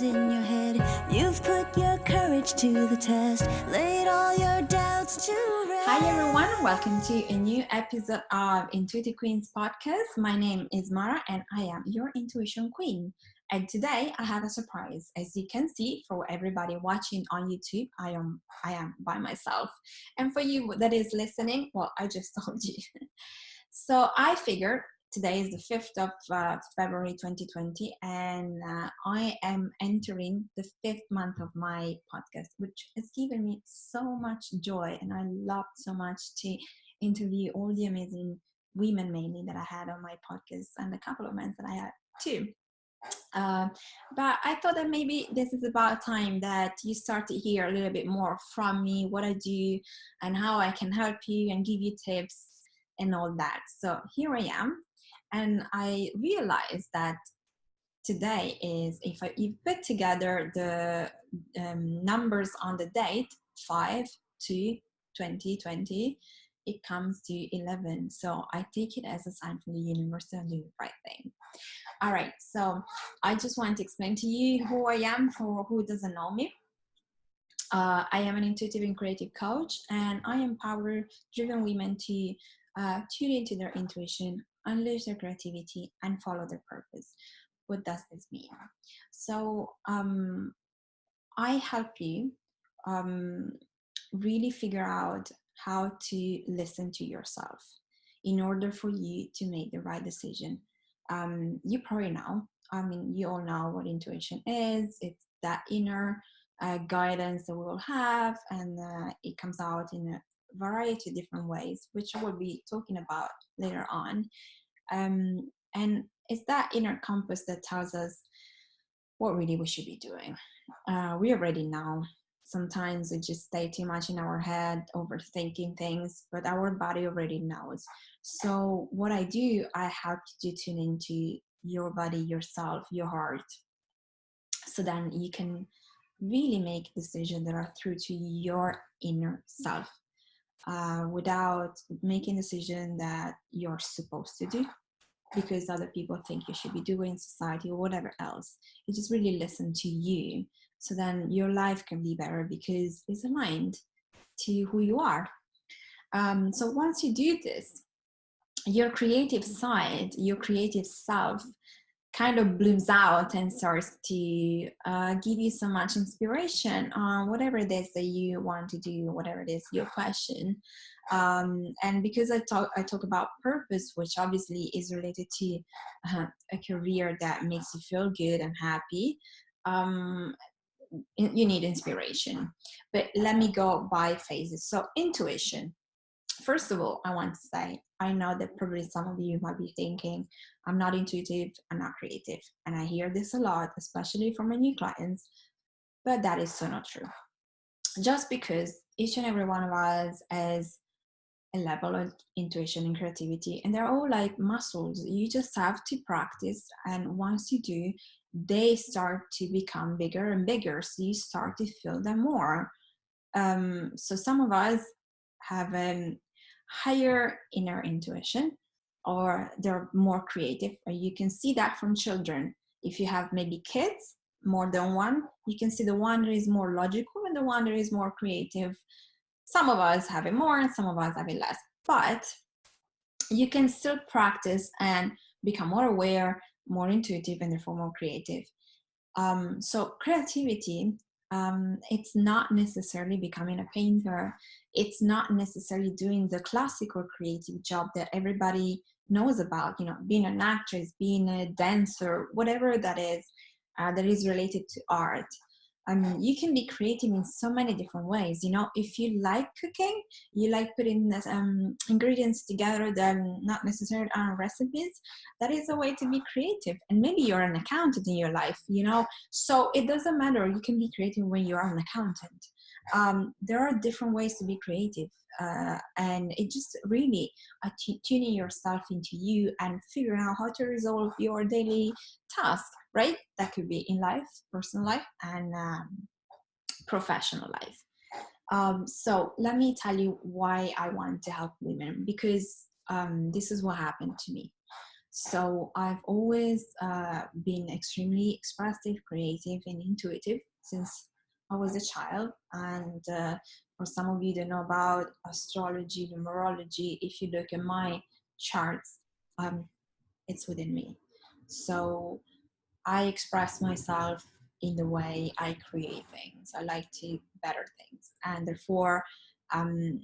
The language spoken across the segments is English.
voices in your head. You've put your courage to the test, laid all your doubts to rest. Hi everyone, welcome to a new episode of Intuitive Queens podcast. My name is Mara and I am your intuition queen. And today I have a surprise. As you can see, for everybody watching on YouTube, I am by myself. And for you that is listening, well, I just told you. So I figured today is the 5th of February 2020, and I am entering the 5th month of my podcast, which has given me so much joy. And I loved so much to interview all the amazing women mainly that I had on my podcast, and a couple of men that I had too. But I thought that maybe this is about time that you start to hear a little bit more from me, what I do and how I can help you and give you tips and all that. So here I am. And I realized that today is, if you put together the numbers on the date, 5/2/2020, it comes to 11. So I take it as a sign from the universe to do the right thing. All right, so I just want to explain to you who I am for who doesn't know me. I am an intuitive and creative coach, and I empower driven women to tune into their intuition, unleash their creativity, and follow their purpose. What does this mean? So I help you really figure out how to listen to yourself in order for you to make the right decision. You probably know, you all know what intuition is. It's that inner guidance that we will have, and it comes out in a variety of different ways, which we'll be talking about later on. And it's that inner compass that tells us what really we should be doing. We already know. Sometimes we just stay too much in our head, overthinking things, but our body already knows. So what I do, I help you to tune into your body, yourself, your heart, so then you can really make decisions that are true to your inner self, without making decisions that you're supposed to do because other people think you should be doing, society or whatever else. You just really listen to you, so then your life can be better because it's aligned to who you are. So once you do this, your creative side, your creative self kind of blooms out and starts to give you so much inspiration on whatever it is that you want to do, whatever it is your passion. And because I talk about purpose, which obviously is related to a career that makes you feel good and happy, you need inspiration. But let me go by phases. So intuition. First of all, I want to say, I know that probably some of you might be thinking, I'm not intuitive, I'm not creative. And I hear this a lot, especially from my new clients, but that is so not true. Just because each and every one of us has a level of intuition and creativity, and they're all like muscles. You just have to practice. And once you do, they start to become bigger and bigger. So you start to feel them more. So some of us have higher inner intuition, or they're more creative, or you can see that from children. If you have maybe kids, more than one, you can see the one that is more logical and the one that is more creative. Some of us have it more and some of us have it less, but you can still practice and become more aware, more intuitive, and therefore more creative. So creativity, it's not necessarily becoming a painter. It's not necessarily doing the classical creative job that everybody knows about, being an actress, being a dancer, whatever that is related to art. You can be creative in so many different ways. If you like cooking, you like putting ingredients together that not necessarily are recipes, that is a way to be creative. And maybe you're an accountant in your life, so it doesn't matter. You can be creative when you are an accountant. There are different ways to be creative, and it just really tuning yourself into you and figuring out how to resolve your daily task, right? That could be in life, personal life, and professional life. So let me tell you why I want to help women, because this is what happened to me. So I've always been extremely expressive, creative, and intuitive since I was a child. And for some of you that know about astrology, numerology, if you look at my charts, um, it's within me. So I express myself in the way I create things. I like to better things, and therefore, um,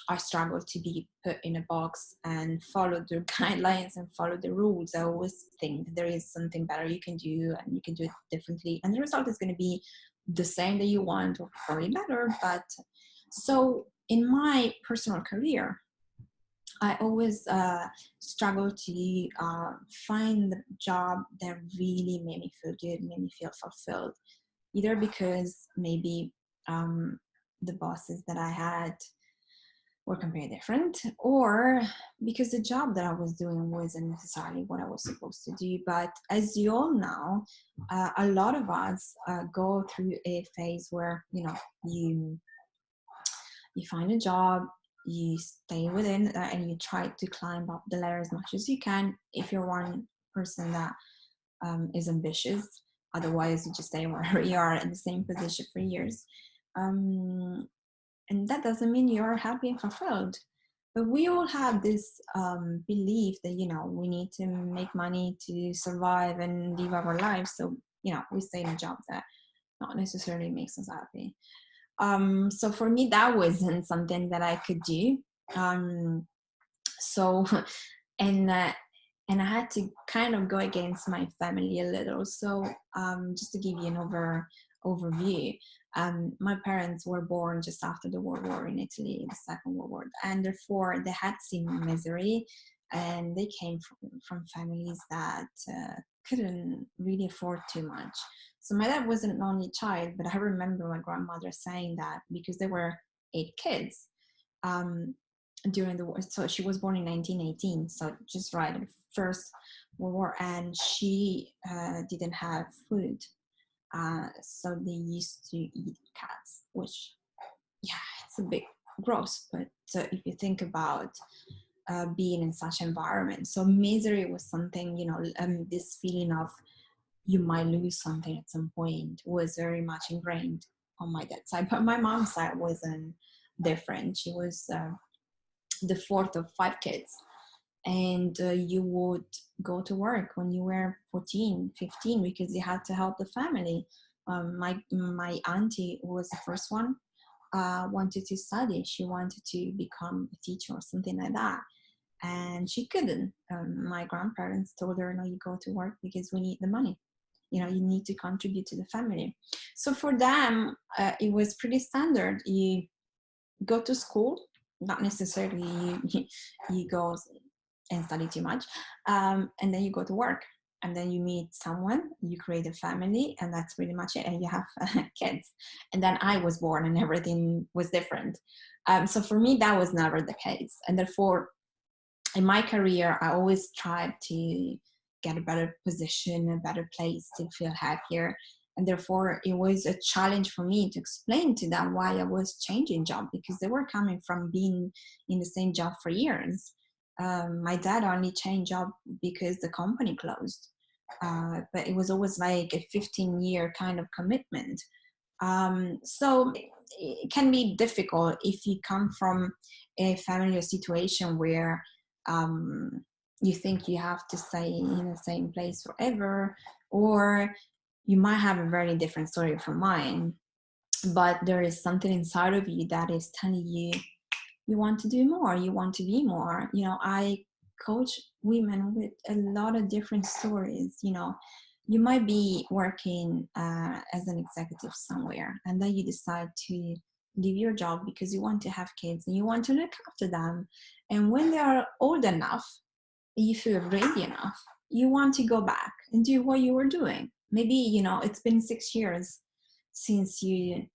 I struggle to be put in a box and follow the guidelines and follow the rules. I always think there is something better you can do, and you can do it differently, and the result is going to be the same that you want, or probably better. But so in my personal career, I always struggle to find the job that really made me feel good, made me feel fulfilled. Either because maybe um, the bosses that I had were completely different, or because the job that I was doing wasn't necessarily what I was supposed to do. But as you all know, a lot of us go through a phase where you find a job, you stay within, and you try to climb up the ladder as much as you can. If you're one person that is ambitious, otherwise you just stay wherever you are in the same position for years. And that doesn't mean you're happy and fulfilled. But we all have this belief that, we need to make money to survive and live our lives. So, we stay in a job that not necessarily makes us happy. So for me, that wasn't something that I could do. So, and and I had to kind of go against my family a little. So, just to give you an overview, my parents were born just after the World War in Italy, the Second World War, and therefore they had seen misery, and they came from families that couldn't really afford too much. So my dad wasn't an only child, but I remember my grandmother saying that because there were 8 kids um, during the war. So she was born in 1918, so just right at the First World War, and she didn't have food. So they used to eat cats, which, yeah, it's a bit gross, but if you think about being in such environment, so misery was something, this feeling of you might lose something at some point was very much ingrained on my dad's side. But my mom's side wasn't different. She was the fourth of 5 kids, and you would go to work when you were 14, 15, because you had to help the family. My auntie, who was the first one, wanted to study. She wanted to become a teacher or something like that, and she couldn't. My grandparents told her, no, you go to work because we need the money. You need to contribute to the family. So for them, it was pretty standard. You go to school, not necessarily you go and study too much, and then you go to work, and then you meet someone, you create a family, and that's pretty much it, and you have kids. And then I was born and everything was different. So for me, that was never the case, and therefore in my career, I always tried to get a better position, a better place, to feel happier. And therefore, it was a challenge for me to explain to them why I was changing job, because they were coming from being in the same job for years. My dad only changed job because the company closed, but it was always like a 15-year kind of commitment. So it can be difficult if you come from a family or situation where um, you think you have to stay in the same place forever, or you might have a very different story from mine, but there is something inside of you that is telling you you want to do more, you want to be more. I coach women with a lot of different stories. You might be working as an executive somewhere, and then you decide to leave your job because you want to have kids and you want to look after them. And when they are old enough, you feel ready enough, you want to go back and do what you were doing. Maybe, it's been 6 years since you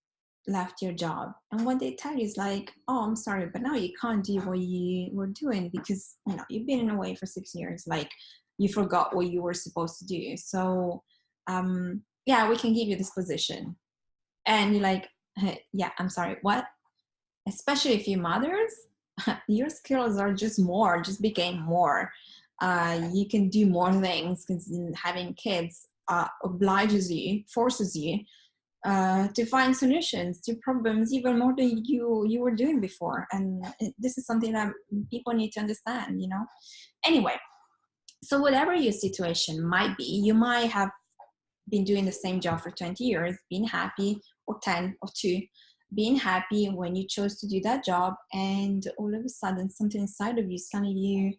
left your job, and what they tell you is like, oh, I'm sorry, but now you can't do what you were doing because you've been away for 6 years, like you forgot what you were supposed to do. So yeah, we can give you this position. And you're like, hey, yeah, I'm sorry, what? Especially if you're mothers, your skills are just became more. You can do more things, because having kids forces you to find solutions to problems even more than you were doing before. And this is something that people need to understand, Anyway, so whatever your situation might be, you might have been doing the same job for 20 years, being happy, or 10 or 2, being happy when you chose to do that job, and all of a sudden something inside of you is telling you,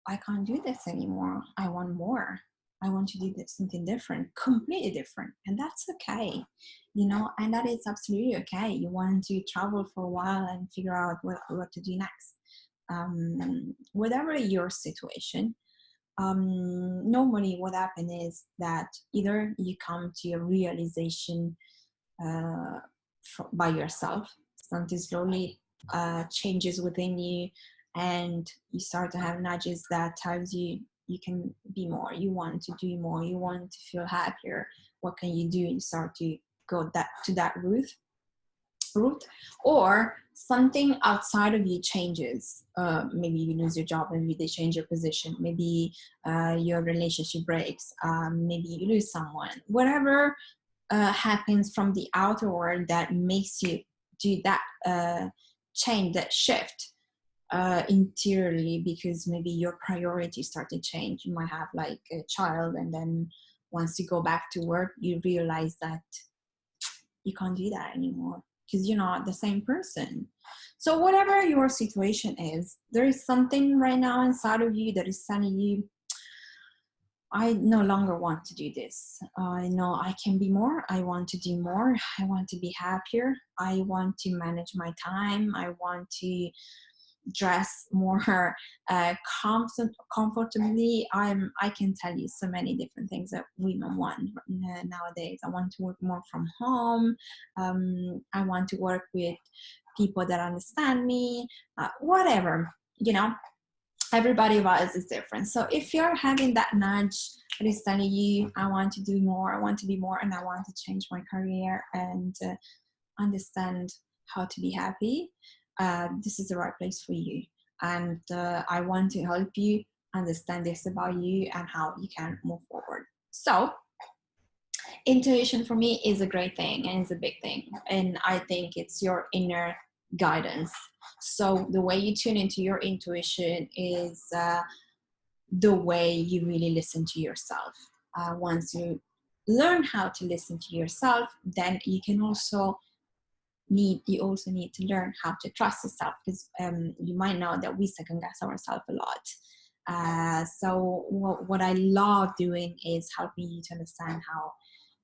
I can't do this anymore. I want more. I want to do something different, completely different. And that's okay, and that is absolutely okay. You want to travel for a while and figure out what to do next. Whatever your situation, normally what happens is that either you come to a realization by yourself, something slowly changes within you, and you start to have nudges that tells you you can be more, you want to do more, you want to feel happier. What can you do? You start to go to that route, or something outside of you changes. Maybe you lose your job, maybe they change your position, maybe your relationship breaks, maybe you lose someone. Whatever happens from the outer world that makes you do that change, that shift interiorly, because maybe your priorities start to change. You might have like a child, and then once you go back to work, you realize that you can't do that anymore because you're not the same person. So whatever your situation is, there is something right now inside of you that is telling you, I no longer want to do this. I know I can be more. I want to do more. I want to be happier. I want to manage my time. I want to dress more comfortably. I can tell you so many different things that women want nowadays. I want to work more from home. I want to work with people that understand me. Whatever, everybody of us is different. So if you're having that nudge that is telling you, I want to do more, I want to be more, and I want to change my career and understand how to be happy, this is the right place for you. And I want to help you understand this about you and how you can move forward. So intuition for me is a great thing, and it's a big thing. And I think it's your inner guidance. So the way you tune into your intuition is the way you really listen to yourself. Once you learn how to listen to yourself, then you also need to learn how to trust yourself, because you might know that we second guess ourselves a lot. So what I love doing is helping you to understand how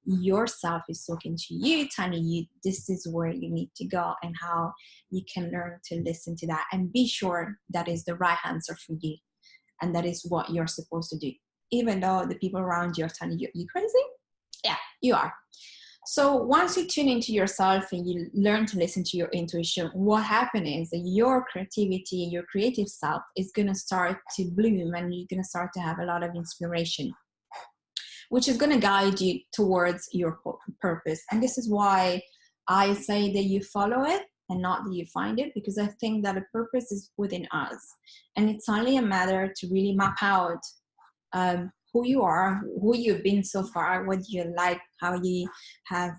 yourself is talking to you, telling you this is where you need to go, and how you can learn to listen to that and be sure that is the right answer for you, and that is what you're supposed to do, even though the people around you are telling you, you crazy? Yeah, you are. So once you tune into yourself and you learn to listen to your intuition, what happens is that your creativity, your creative self is going to start to bloom, and you're going to start to have a lot of inspiration, which is going to guide you towards your purpose. And this is why I say that you follow it and not that you find it, because I think that a purpose is within us. And it's only a matter to really map out who you are, who you've been so far, what you like, how you have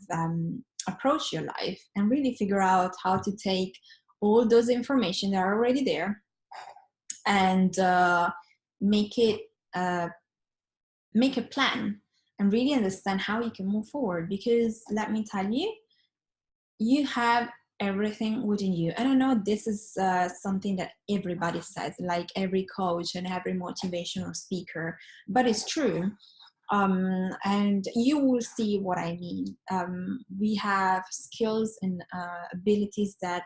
approached your life, and really figure out how to take all those information that are already there and make a plan and really understand how you can move forward. Because let me tell you, you have everything within you. I don't know, this is something that everybody says, like every coach and every motivational speaker, but it's true. And you will see what I mean. We have skills and abilities that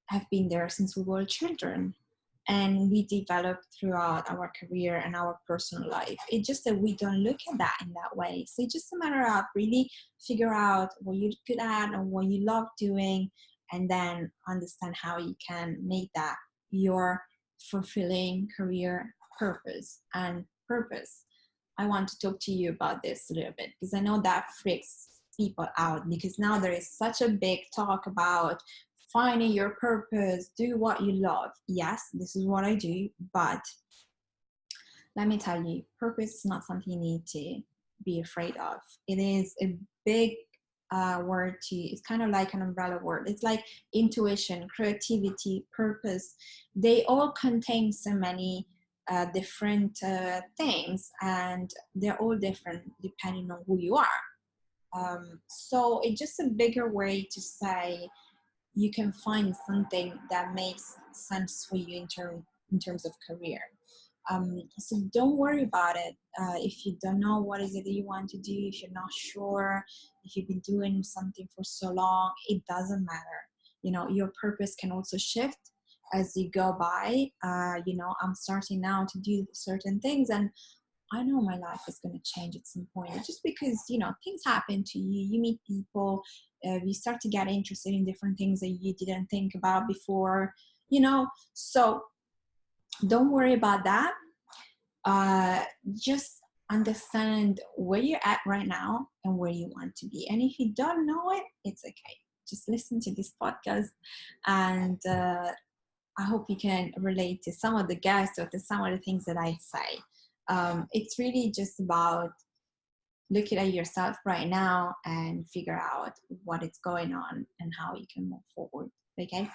have been there since we were children, and we develop throughout our career and our personal life. It's just that we don't look at that in that way. So it's just a matter of really figure out what you're good at and what you love doing, and then understand how you can make that your fulfilling career purpose. And purpose, I want to talk to you about this a little bit, because I know that freaks people out, because now there is such a big talk about finding your purpose, do what you love. Yes, this is what I do, but let me tell you, purpose is not something you need to be afraid of. It is a big word to, it's kind of like an umbrella word. It's like intuition, creativity, purpose. They all contain so many different things, and they're all different depending on who you are. So it's just a bigger way to say you can find something that makes sense for you in terms of career. So don't worry about it. If you don't know what is it that you want to do, if you're not sure, if you've been doing something for so long, it doesn't matter. You know, your purpose can also shift as you go by. You know, I'm starting now to do certain things, and I know my life is going to change at some point. Just because, you know, things happen to you, you meet people, you start to get interested in different things that you didn't think about before, you know. So don't worry about that. Just understand where you're at right now and where you want to be. And if you don't know it, it's okay. Just listen to this podcast, and I hope you can relate to some of the guests or to some of the things that I say. It's really just about looking at yourself right now and figure out what is going on and how you can move forward. Okay.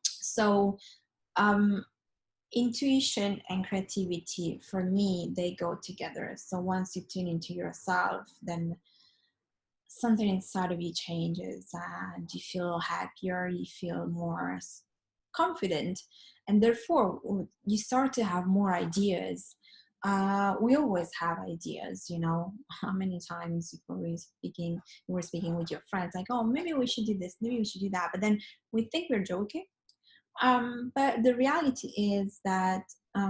So intuition and creativity, for me, they go together. So once you tune into yourself, then something inside of you changes and you feel happier, you feel more confident, and therefore you start to have more ideas. We always have ideas, you know. How many times you were speaking with your friends, like, oh, maybe we should do this, maybe we should do that, but then we think we're joking. But the reality is that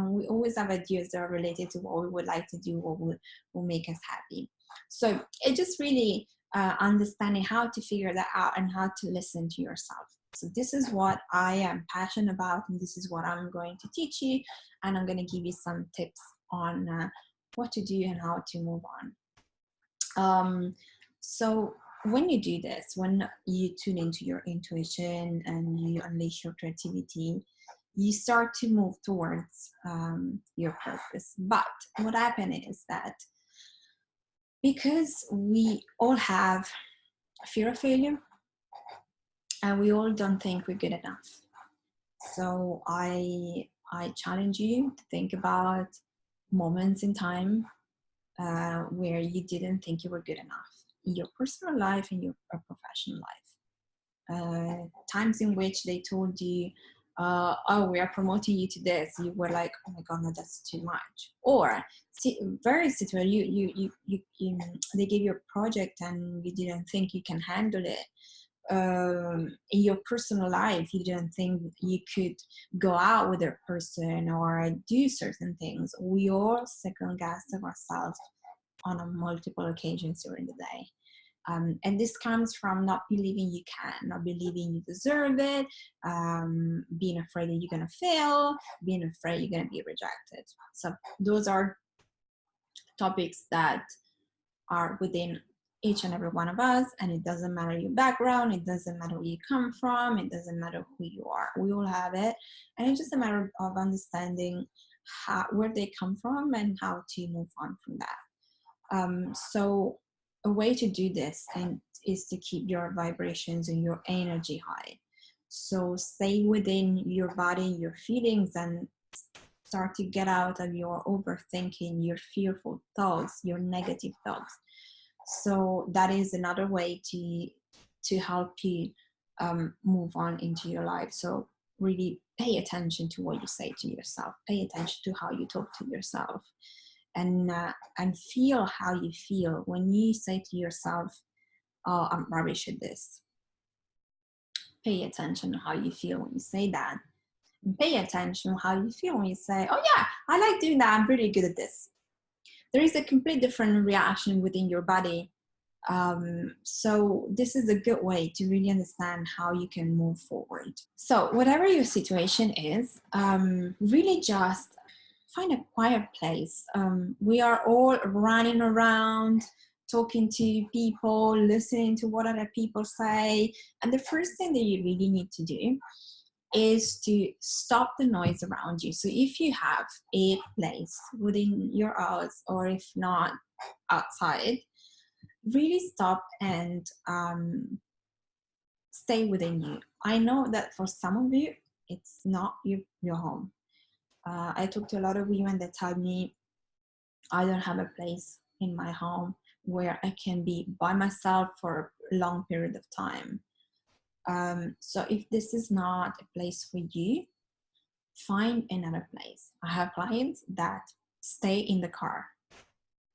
we always have ideas that are related to what we would like to do, what will make us happy. So it just really understanding how to figure that out and how to listen to yourself. So this is what I am passionate about, and this is what I'm going to teach you, and I'm going to give you some tips on what to do and how to move on. So when you do this, when you tune into your intuition and you unleash your creativity, you start to move towards your purpose. But what happened is that because we all have fear of failure and we all don't think we're good enough. So I challenge you to think about moments in time where you didn't think you were good enough in your personal life and your professional life. Times in which they told you, oh, we are promoting you to this, you were like, oh my god, no, that's too much. Or very situation, you they gave you a project and you didn't think you can handle it. In your personal life, you didn't think you could go out with a person or do certain things. We all second guess ourselves on a multiple occasions during the day. And this comes from not believing you can, not believing you deserve it, being afraid that you're going to fail, being afraid you're going to be rejected. So those are topics that are within each and every one of us, and it doesn't matter your background, it doesn't matter where you come from, it doesn't matter who you are. We all have it, and it's just a matter of understanding where they come from and how to move on from that. So a way to do this is to keep your vibrations and your energy high. So stay within your body, your feelings, and start to get out of your overthinking, your fearful thoughts, your negative thoughts. So that is another way to help you move on into your life. So really pay attention to what you say to yourself, pay attention to how you talk to yourself, and feel how you feel when you say to yourself, oh, I'm rubbish at this. Pay attention to how you feel when you say that, and pay attention to how you feel when you say, oh yeah, I like doing that, I'm really good at this. There is a complete different reaction within your body. So this is a good way to really understand how you can move forward. So whatever your situation is, really just find a quiet place. We are all running around, talking to people, listening to what other people say. And the first thing that you really need to do is to stop the noise around you. So if you have a place within your house, or if not outside, really stop and stay within you. I know that for some of you, it's not your home. I talk to a lot of women that tell me, I don't have a place in my home where I can be by myself for a long period of time. So if this is not a place for you, find another place. I have clients that stay in the car.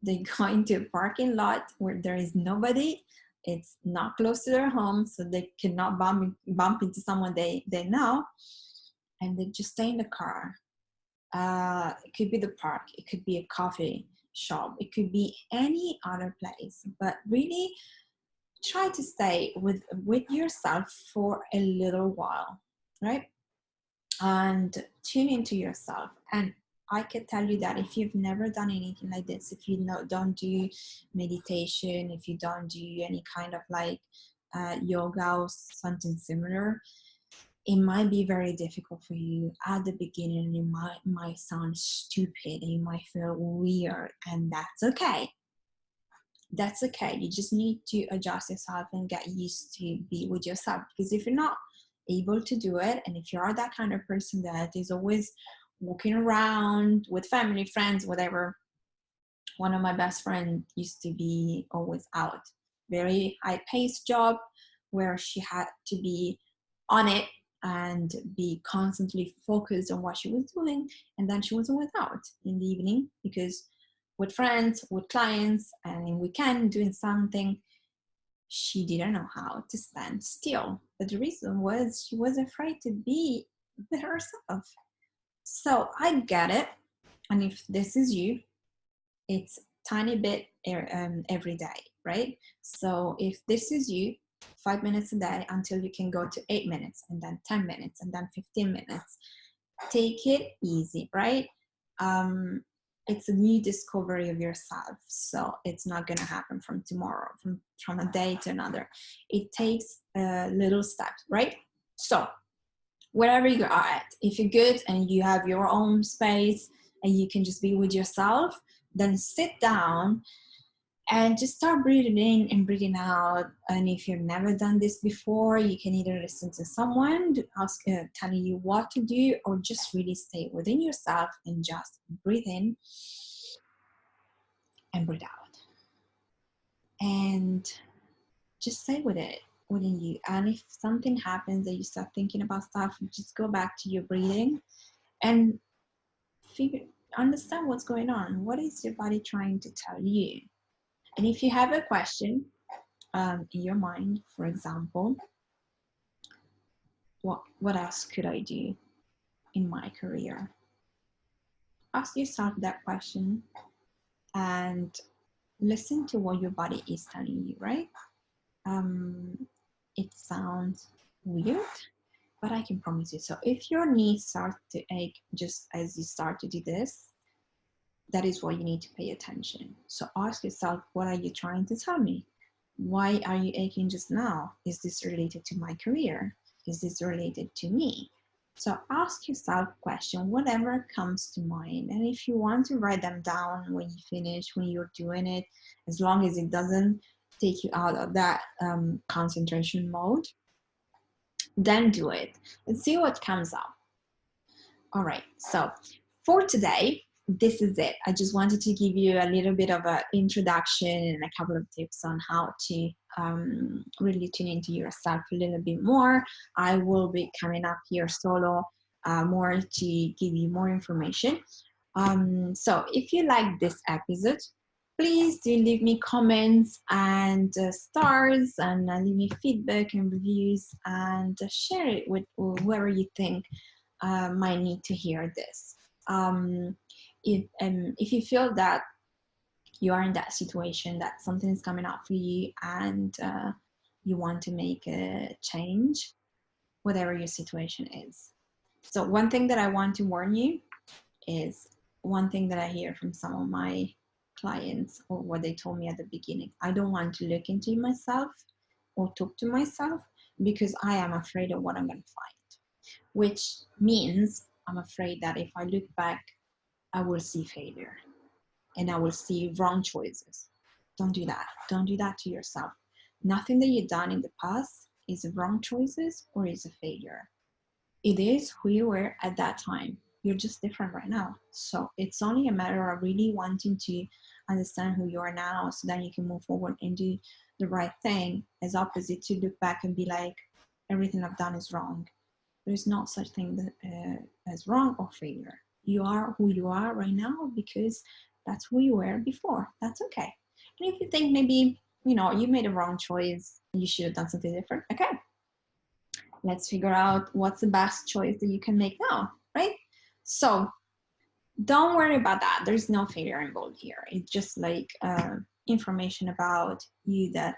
They go into a parking lot where there is nobody. It's not close to their home, so they cannot bump into someone they know, and they just stay in the car. It could be the park, it could be a coffee shop, it could be any other place, but really try to stay with yourself for a little while, right? And tune into yourself. And I can tell you that if you've never done anything like this, if you don't do meditation, if you don't do any kind of like yoga or something similar, it might be very difficult for you at the beginning. It might sound stupid, and you might feel weird, and that's okay. That's okay. You just need to adjust yourself and get used to be with yourself. Because if you're not able to do it, and if you are that kind of person that is always walking around with family, friends, whatever. One of my best friends used to be always out, very high-paced job where she had to be on it and be constantly focused on what she was doing, and then she was always out in the evening because with friends, with clients, and in weekend doing something. She didn't know how to stand still, but the reason was she was afraid to be with herself. So I get it, and if this is you, it's tiny bit every day, right? So if this is you, 5 minutes a day until you can go to 8 minutes, and then 10 minutes, and then 15 minutes. Take it easy, right? It's a new discovery of yourself, so it's not going to happen from tomorrow, from a day to another. It takes little steps, right? So wherever you are at, if you're good and you have your own space and you can just be with yourself, then sit down and just start breathing in and breathing out. And if you've never done this before, you can either listen to someone telling you what to do, or just really stay within yourself and just breathe in and breathe out. And just stay with it within you. And if something happens that you start thinking about stuff, just go back to your breathing and understand what's going on. What is your body trying to tell you? And if you have a question in your mind, for example, what else could I do in my career? Ask yourself that question and listen to what your body is telling you, right? It sounds weird, but I can promise you. So if your knees start to ache just as you start to do this, that is what you need to pay attention. So ask yourself, what are you trying to tell me? Why are you aching just now? Is this related to my career? Is this related to me? So ask yourself a question, whatever comes to mind. And if you want to write them down when you finish, when you're doing it, as long as it doesn't take you out of that concentration mode, then do it and see what comes up. All right, so for today, this is it. I just wanted to give you a little bit of an introduction and a couple of tips on how to really tune into yourself a little bit more. I will be coming up here solo more to give you more information. So if you like this episode, please do leave me comments and stars, and leave me feedback and reviews, and share it with whoever you think might need to hear this. If you feel that you are in that situation, that something is coming up for you, and you want to make a change, whatever your situation is. So one thing that I want to warn you is one thing that I hear from some of my clients, or what they told me at the beginning. I don't want to look into myself or talk to myself because I am afraid of what I'm going to find. which means I'm afraid that if I look back, I will see failure and I will see wrong choices. Don't do that. Don't do that to yourself. Nothing that you've done in the past is wrong choices or is a failure. It is who you were at that time. You're just different right now. So it's only a matter of really wanting to understand who you are now so that you can move forward and do the right thing, as opposite to look back and be like, everything I've done is wrong. There's not such thing as wrong or failure. You are who you are right now because that's who you were before. That's okay. And if you think maybe, you made a wrong choice, you should have done something different, okay. Let's figure out what's the best choice that you can make now, right? So don't worry about that. There's no failure involved here. It's just like information about you that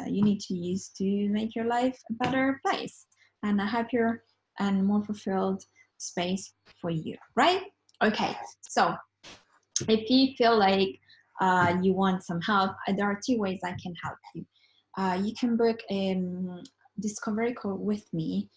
you need to use to make your life a better place and a happier and more fulfilled space for you, right? Okay, so if you feel like you want some help, there are 2 ways I can help you. You can book a discovery call with me,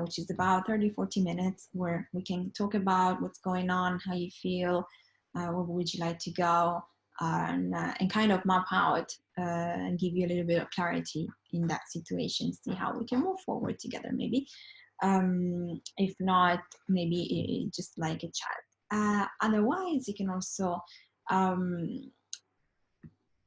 which is about 30-40 minutes, where we can talk about what's going on, how you feel, where would you like to go, and kind of map out and give you a little bit of clarity in that situation, see how we can move forward together maybe. If not, maybe just like a chat. Otherwise, you can also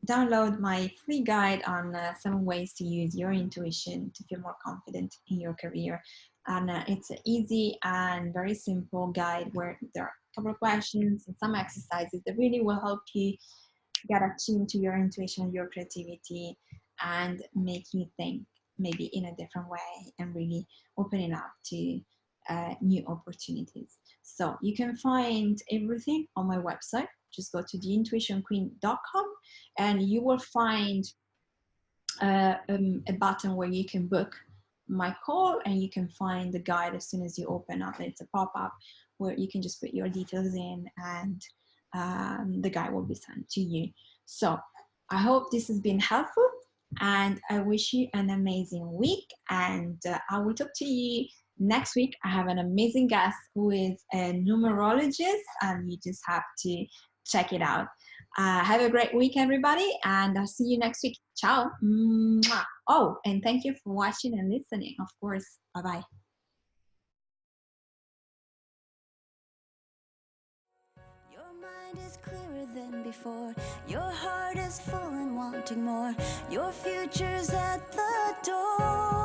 download my free guide on 7 ways to use your intuition to feel more confident in your career. And it's an easy and very simple guide where there are a couple of questions and some exercises that really will help you get attuned to your intuition, your creativity, and make you think maybe in a different way and really opening up to new opportunities. So you can find everything on my website. Just go to theintuitionqueen.com and you will find a button where you can book my call, and you can find the guide as soon as you open up. It's a pop-up where you can just put your details in, and the guide will be sent to you. So I hope this has been helpful, and I wish you an amazing week, and I will talk to you next week. I have an amazing guest who is a numerologist, and you just have to check it out. Have a great week, everybody, and I'll see you next week. Ciao. Mwah. Oh, and thank you for watching and listening, of course. Bye-bye. Your mind is clearer than before. Your heart is full and wanting more. Your future's at the door.